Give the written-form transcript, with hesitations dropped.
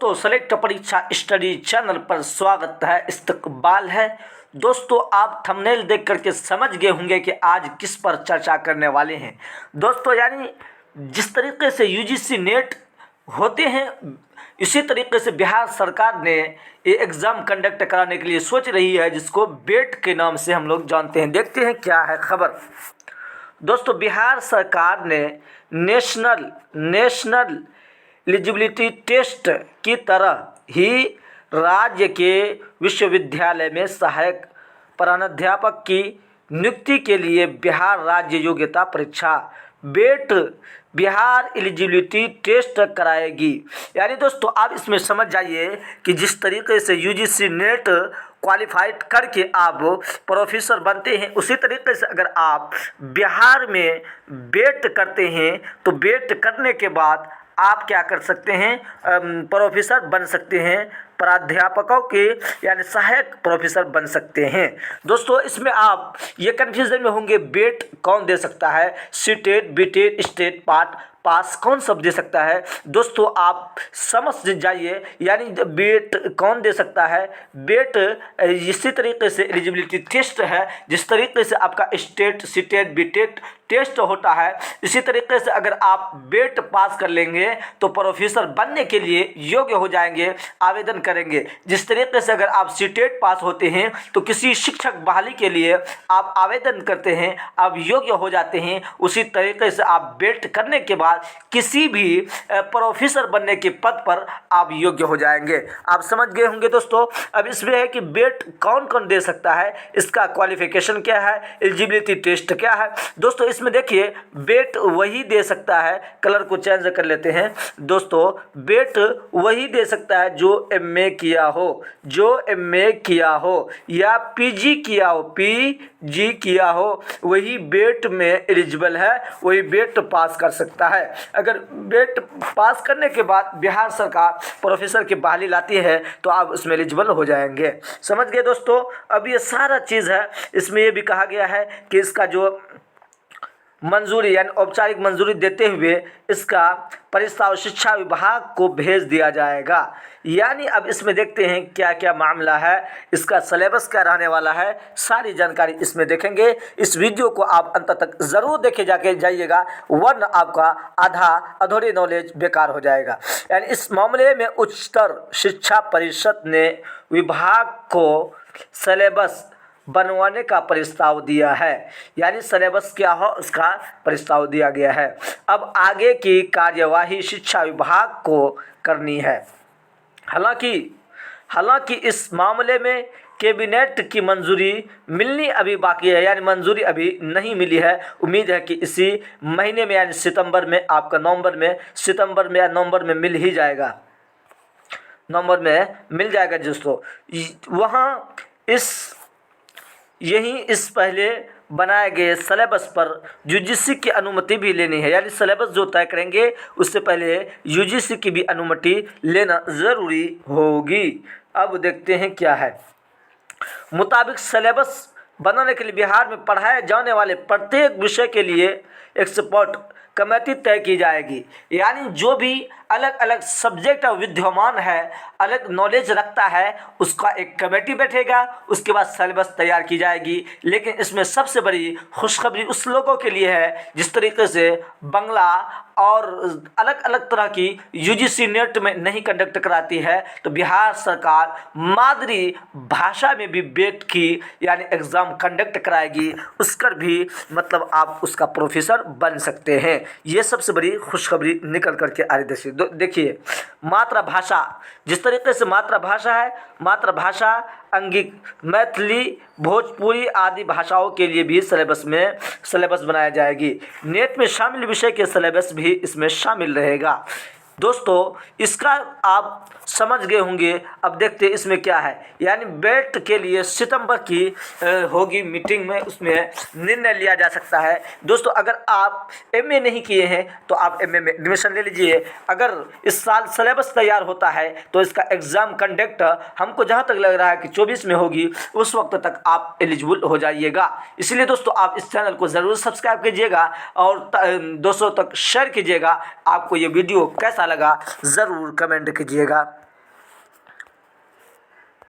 दोस्तों सेलेक्ट परीक्षा study channel पर स्वागत है, इस्तकबाल है। दोस्तों आप थंबनेल देख करके समझ गए होंगे कि आज किस पर चर्चा करने वाले हैं। दोस्तों यानी जिस तरीके से यूजीसी नेट होते हैं इसी तरीके से बिहार सरकार ने ये एग्ज़ाम कंडक्ट कराने के लिए सोच रही है, जिसको बेट के नाम से हम लोग जानते हैं। देखते हैं क्या है खबर। दोस्तों बिहार सरकार ने नेशनल एलिजिबिलिटी टेस्ट की तरह ही राज्य के विश्वविद्यालय में सहायक प्रधानाध्यापक की नियुक्ति के लिए बिहार राज्य योग्यता परीक्षा बेट बिहार एलिजिबिलिटी टेस्ट कराएगी। यानी दोस्तों आप इसमें समझ जाइए कि जिस तरीके से यूजीसी नेट क्वालिफाइड करके आप प्रोफेसर बनते हैं, उसी तरीके से अगर आप बिहार में बेट करते हैं तो बेट करने के बाद आप क्या कर सकते हैं, प्रोफेसर बन सकते हैं, प्राध्यापकों के यानी सहायक प्रोफेसर बन सकते हैं। दोस्तों इसमें आप ये कन्फ्यूजन में होंगे बेट कौन दे सकता है, सीटेट बीटेट स्टेट पास कौन सब दे सकता है। दोस्तों आप समझ जाइए यानी बेट कौन दे सकता है। बेट इसी तरीके से एलिजिबिलिटी टेस्ट है, जिस तरीके से आपका स्टेट सीटेट बीटेट टेस्ट होता है, इसी तरीके से अगर आप बेट पास कर लेंगे तो प्रोफेसर बनने के लिए योग्य हो जाएंगे, आवेदन करेंगे। जिस तरीके से अगर आप सीटेट पास होते हैं तो किसी शिक्षक बहाली के लिए आप आवेदन करते हैं, आप योग्य हो जाते हैं, उसी तरीके से आप बेट करने के बाद किसी भी प्रोफेसर बनने के पद पर आप योग्य हो जाएंगे। आप समझ गए होंगे दोस्तों। अब इसमें है कि बेट कौन कौन दे सकता है, इसका क्वालिफिकेशन क्या है, एलिजिबिलिटी टेस्ट क्या है। दोस्तों इसमें देखिए बेट वही दे सकता है, कलर को चेंज कर लेते हैं। दोस्तों बेट वही दे सकता है जो एमए किया हो या पीजी किया हो, वही बेट में एलिजिबल है, वही बेट पास कर सकता है। अगर बेट पास करने के बाद बिहार सरकार प्रोफेसर की बहाली लाती है तो आप उसमें एलिजिबल हो जाएंगे। समझ गए दोस्तों। अब ये सारा चीज़ है, इसमें ये भी कहा गया है कि इसका जो मंजूरी यानी औपचारिक मंजूरी देते हुए इसका प्रस्ताव शिक्षा विभाग को भेज दिया जाएगा। यानी अब इसमें देखते हैं क्या क्या मामला है, इसका सिलेबस क्या रहने वाला है, सारी जानकारी इसमें देखेंगे। इस वीडियो को आप अंत तक ज़रूर देखे जाइएगा, वरना आपका आधा अधूरी नॉलेज बेकार हो जाएगा। यानी इस मामले में उच्चतर शिक्षा परिषद ने विभाग को सिलेबस बनवाने का प्रस्ताव दिया है। यानी सिलेबस क्या हो उसका प्रस्ताव दिया गया है। अब आगे की कार्यवाही शिक्षा विभाग को करनी है। हालांकि इस मामले में कैबिनेट की मंजूरी मिलनी अभी बाकी है, यानी मंजूरी अभी नहीं मिली है। उम्मीद है कि इसी महीने में यानी सितंबर में या नवंबर में मिल ही जाएगा, नवंबर में मिल जाएगा दोस्तों। वहाँ इस पहले बनाए गए सिलेबस पर यूजीसी की अनुमति भी लेनी है। यानी सिलेबस जो तय करेंगे उससे पहले यूजीसी की भी अनुमति लेना ज़रूरी होगी। अब देखते हैं क्या है। मुताबिक सिलेबस बनाने के लिए बिहार में पढ़ाए जाने वाले प्रत्येक विषय के लिए एक्सपर्ट कमेटी तय की जाएगी। यानी जो भी अलग अलग सब्जेक्ट विद्यमान है, अलग नॉलेज रखता है, उसका एक कमेटी बैठेगा, उसके बाद सिलेबस तैयार की जाएगी। लेकिन इसमें सबसे बड़ी खुशखबरी उस लोगों के लिए है जिस तरीके से बंगला और अलग अलग तरह की यूजीसी नेट में नहीं कंडक्ट कराती है, तो बिहार सरकार मादरी भाषा में भी बेट की यानी एग्ज़ाम कंडक्ट कराएगी। उसकर भी मतलब आप उसका प्रोफेसर बन सकते हैं। ये सबसे बड़ी खुशखबरी निकल करके आ रही है। देखिए मातृभाषा, जिस तरीके से मातृभाषा है, मातृभाषा अंगिक मैथिली भोजपुरी आदि भाषाओं के लिए भी सिलेबस बनाया जाएगी। नेट में शामिल विषय के सिलेबस भी इसमें शामिल रहेगा। दोस्तों इसका आप समझ गए होंगे। अब देखते हैं इसमें क्या है। यानी बेट के लिए सितंबर की होगी मीटिंग में, उसमें निर्णय लिया जा सकता है। दोस्तों अगर आप एमए नहीं किए हैं तो आप एमए में एडमिशन ले लीजिए। अगर इस साल सिलेबस तैयार होता है तो इसका एग्ज़ाम कंडक्ट हमको जहाँ तक लग रहा है कि 24 में होगी, उस वक्त तक आप एलिजिबल हो जाइएगा। इसलिए दोस्तों आप इस चैनल को ज़रूर सब्सक्राइब कीजिएगा और दोस्तों तक शेयर कीजिएगा। आपको ये वीडियो कैसा लगा ज़रूर कमेंट कीजिएगा।